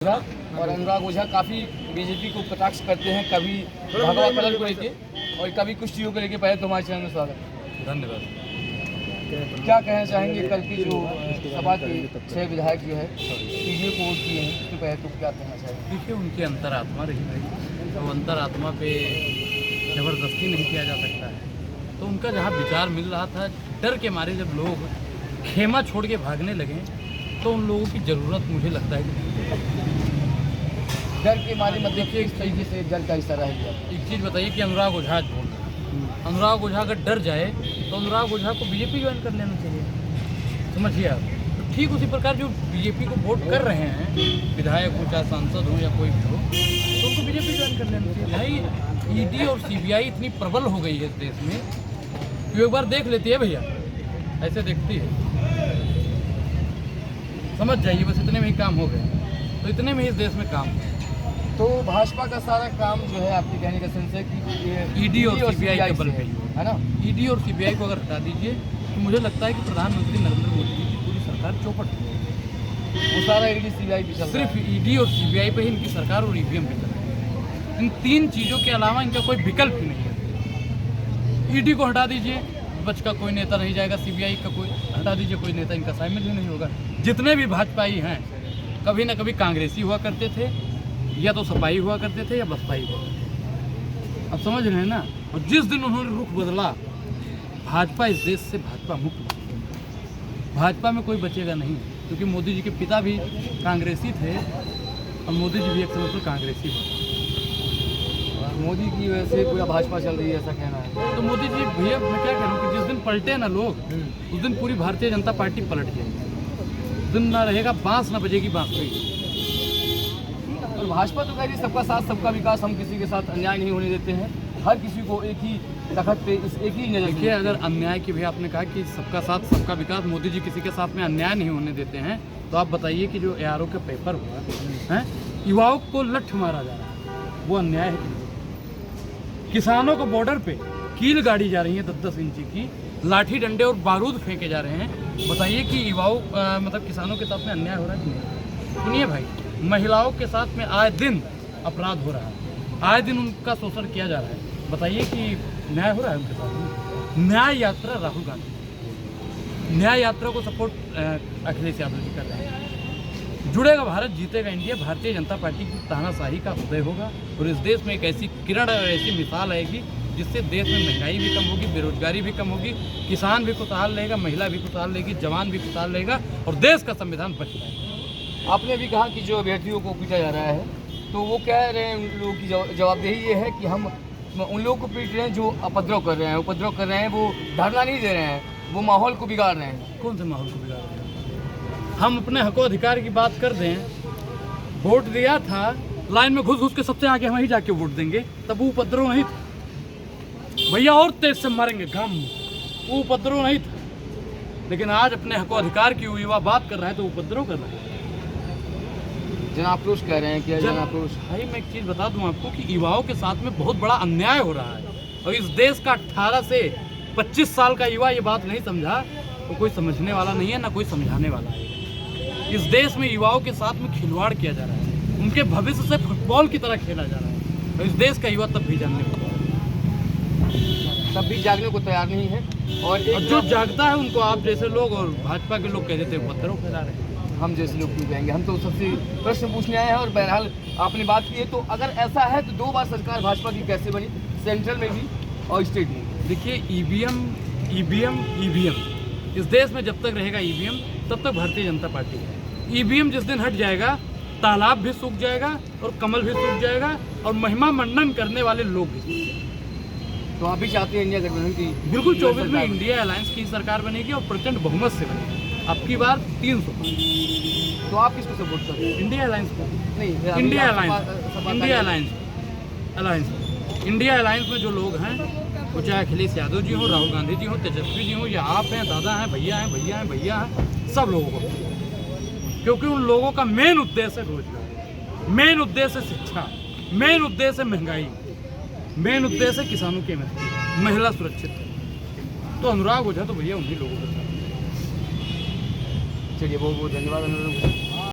और अनुराग ओझा काफ़ी बीजेपी को कटाक्ष करते हैं, कभी भगवा कलर को लेके और कभी कुछ चीज़ों को लेके। पहले तो हमारे चैनल में स्वागत। धन्यवाद। क्या कहना चाहेंगे कल की जो सभा के 6 विधायक जो है पीडीए को वोट दिए हैं, उसके पहले तो क्या कहना चाहेंगे? देखिए, उनकी अंतरात्मा रही भाई, तो अंतरात्मा पे ज़बरदस्ती नहीं किया जा सकता है। तो उनका जहाँ विचार मिल रहा था, डर के मारे जब लोग खेमा छोड़ के भागने लगे तो उन लोगों की ज़रूरत मुझे लगता है कि डर के मारे मतलब कि इस तरीके से डर का इशारा है। एक चीज़ बताइए कि अनुराग ओझा बोल रहे हैं, अनुराग ओझा अगर डर जाए तो अनुराग ओझा को बीजेपी ज्वाइन कर लेना चाहिए, समझिए आप। तो ठीक उसी प्रकार जो बीजेपी को वोट कर रहे हैं, विधायक हो चाहे सांसद हो या कोई भी हो, तो उनको बीजेपी ज्वाइन कर लेना चाहिए। भाई ईडी और सीबीआई इतनी प्रबल हो गई है इस देश में कि एक बार देख लेती है भैया, ऐसे देखती है, समझ जाइए। बस इतने में ही काम हो गए, तो इतने में ही इस देश में काम है। तो भाजपा का सारा काम जो है आपके कहने का सेंस है कि ईडी और सीबीआई के बल पे है ना। ईडी और सीबीआई को अगर हटा दीजिए तो मुझे लगता है कि प्रधानमंत्री नरेंद्र मोदी जी की पूरी सरकार चौपट है। वो सारा ईडी सीबीआई पे चल रहा है। सिर्फ ईडी और सीबीआई पे ही इनकी सरकार और ईवीएम पे चल रही है। इन तीन चीज़ों के अलावा इनका कोई विकल्प ही नहीं है। ईडी को हटा दीजिए, विपक्ष का कोई नेता नहीं जाएगा, सीबीआई का कोई हटा दीजिए, कोई नेता इनका शामिल ही नहीं होगा। जितने भी भाजपाई हैं कभी ना कभी कांग्रेसी हुआ करते थे, या तो सपाई हुआ करते थे या बसपाई हुआ करते थे। अब समझ रहे हैं ना। और जिस दिन उन्होंने रुख बदला, भाजपा इस देश से भाजपा मुक्त, भाजपा में कोई बचेगा नहीं, क्योंकि मोदी जी के पिता भी कांग्रेसी थे और मोदी जी भी एक समय पर कांग्रेसी हुए। और मोदी की वजह से पूरा भाजपा चल रही है, ऐसा कहना है। तो मोदी जी भैया, मैं क्या करूँ कि जिस दिन पलटे ना लोग, उस दिन पूरी भारतीय जनता पार्टी पलट जाएगी। उस दिन ना रहेगा बांस, ना बजेगी बांसुरी। और भाजपा तो कह रही है सबका साथ सबका विकास, हम किसी के साथ अन्याय नहीं होने देते हैं, हर किसी को एक ही तखत पे एक ही नजर। देखिए, अगर अन्याय की भी आपने कहा कि सबका साथ सबका विकास, मोदी जी किसी के साथ में अन्याय नहीं होने देते हैं, तो आप बताइए कि जो ARO का पेपर हुआ है, युवाओं को लठ मारा जा रहा है, वो अन्याय है कि नहीं? किसानों को बॉर्डर पे कील गाड़ी जा रही है 10-10 इंची की, लाठी डंडे और बारूद फेंके जा रहे हैं। बताइए कि युवाओं मतलब किसानों के साथ में अन्याय हो रहा है कि नहीं? सुनिए भाई, महिलाओं के साथ में आए दिन अपराध हो रहा है, आए दिन उनका शोषण किया जा रहा है। बताइए कि न्याय हो रहा है उनके साथ? न्याय यात्रा राहुल गांधी, न्याय यात्रा को सपोर्ट अखिलेश यादव जी कर रहे हैं। जुड़ेगा भारत, जीतेगा इंडिया, भारतीय जनता पार्टी की तानाशाही का उदय होगा और इस देश में एक ऐसी किरण और ऐसी मिसाल आएगी जिससे देश में महंगाई भी कम होगी, बेरोजगारी भी कम होगी, किसान भी खुशहाल रहेगा, महिला भी खुशहाल रहेगी, जवान भी खुशहाल रहेगा और देश का संविधान बच जाएगा। आपने भी कहा कि जो अभ्यर्थियों को पीटा जा रहा है, तो वो कह रहे हैं, उन लोगों की जवाबदेही ये है कि हम उन लोगों को पीट रहे हैं जो उपद्रव कर रहे हैं, वो धरना नहीं दे रहे हैं, वो माहौल को बिगाड़ रहे हैं। कौन से माहौल को बिगाड़ रहे हैं? हम अपने हक अधिकार की बात कर दें, वोट दिया था, लाइन में घुस घुस के सबसे आगे हम ही जाके वोट देंगे, तब वो उपद्रव नहीं था भैया, और तेज से मारेंगे घाम, वो उपद्रव नहीं था। लेकिन आज अपने हक अधिकार की युवा बात कर रहा है तो उपद्रव कर रहा है। जनाक्रोश कह रहे हैं कि जनाक्रोश। भाई मैं एक चीज़ बता दूं आपको कि युवाओं के साथ में बहुत बड़ा अन्याय हो रहा है, और इस देश का 18 से 25 साल का युवा ये बात नहीं समझा तो कोई समझने वाला नहीं है, ना कोई समझाने वाला है। इस देश में युवाओं के साथ में खिलवाड़ किया जा रहा है, उनके भविष्य से फुटबॉल की तरह खेला जा रहा है, और इस देश का युवा तब भी जानने वाला है, तब भी जागने को तैयार नहीं है। और जो जागता है उनको आप जैसे लोग और भाजपा के लोग कह देते हैं उपद्रव फैला रहे हैं। हम जैसे लोग क्यों कहेंगे? हम तो सबसे प्रश्न पूछने आए हैं। और बहरहाल आपने बात की है, तो अगर ऐसा है तो 2 बार सरकार भाजपा की कैसे बनी, सेंट्रल में भी और स्टेट में? देखिए, ईवीएम इस देश में जब तक रहेगा ईवीएम, तब तक भारतीय जनता पार्टी है। ईवीएम जिस दिन हट जाएगा, तालाब भी सूख जाएगा और कमल भी सूख जाएगा और महिमा मंडन करने वाले लोग भी सूख जाएंगे। तो आप भी चाहते हैं इंडिया गठबंधन की? बिल्कुल, 24 में इंडिया अलायंस की सरकार बनेगी और प्रचंड बहुमत से बनेगी। आपकी बार 300। तो आप किसको सपोर्ट कर रहे हैं? इंडिया अलायंस को नहीं, इंडिया अलायंस में जो लोग हैं, वो चाहे अखिलेश यादव जी हो, राहुल गांधी जी हो, तेजस्वी जी हो, या आप हैं, दादा हैं, भैया हैं, सब लोगों को, क्योंकि उन लोगों का मेन उद्देश्य है रोजगार, मेन उद्देश्य है शिक्षा, मेन उद्देश्य है महंगाई, मेन उद्देश्य है किसानों की मदद, महिला सुरक्षित। तो अनुराग ओझा तो भैया उन्हीं लोगों के साथ। चलिए, बहुत बहुत धन्यवाद अनुराग।